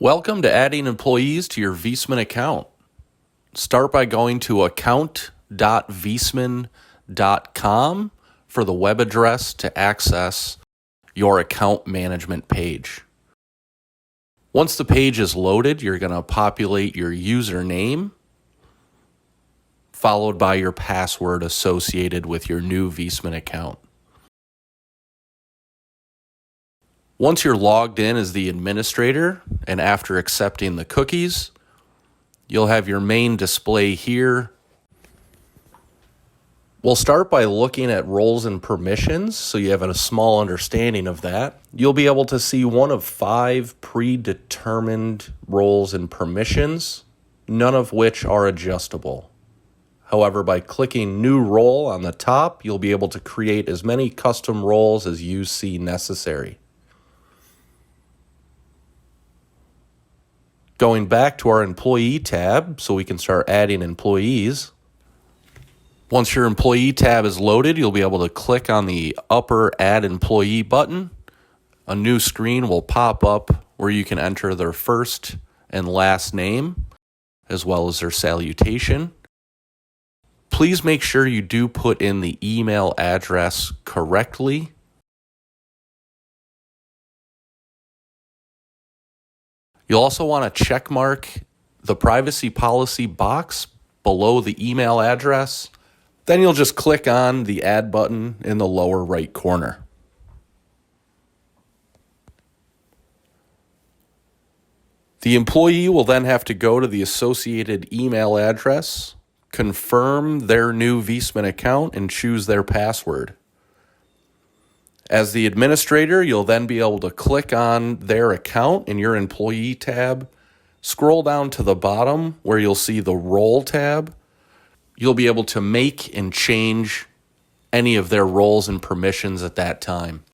Welcome to adding employees to your Viessmann account. Start by going to account.viessmann.com for the web address to access your account management page. Once the page is loaded, you're going to populate your username, followed by your password associated with your new Viessmann account. Once you're logged in as the administrator and after accepting the cookies, you'll have your main display here. We'll start by looking at roles and permissions so you have a small understanding of that. You'll be able to see one of 5 predetermined roles and permissions, none of which are adjustable. However, by clicking New Role on the top, you'll be able to create as many custom roles as you see necessary. Going back to our Employee tab so we can start adding employees. Once your Employee tab is loaded, you'll be able to click on the upper Add Employee button. A new screen will pop up where you can enter their first and last name, as well as their salutation. Please make sure you do put in the email address correctly. You'll also want to check mark the privacy policy box below the email address. Then you'll just click on the Add button in the lower right corner. The employee will then have to go to the associated email address, confirm their new Viessmann account, and choose their password. As the administrator, you'll then be able to click on their account in your Employee tab, scroll down to the bottom where you'll see the Role tab. You'll be able to make and change any of their roles and permissions at that time.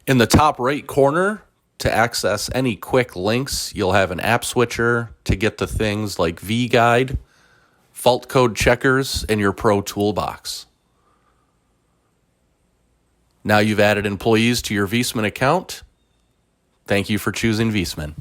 In the top right corner, to access any quick links, you'll have an app switcher to get to things like vGuide, fault code checkers, and your Pro Toolbox. Now you've added employees to your Viessmann account. Thank you for choosing Viessmann.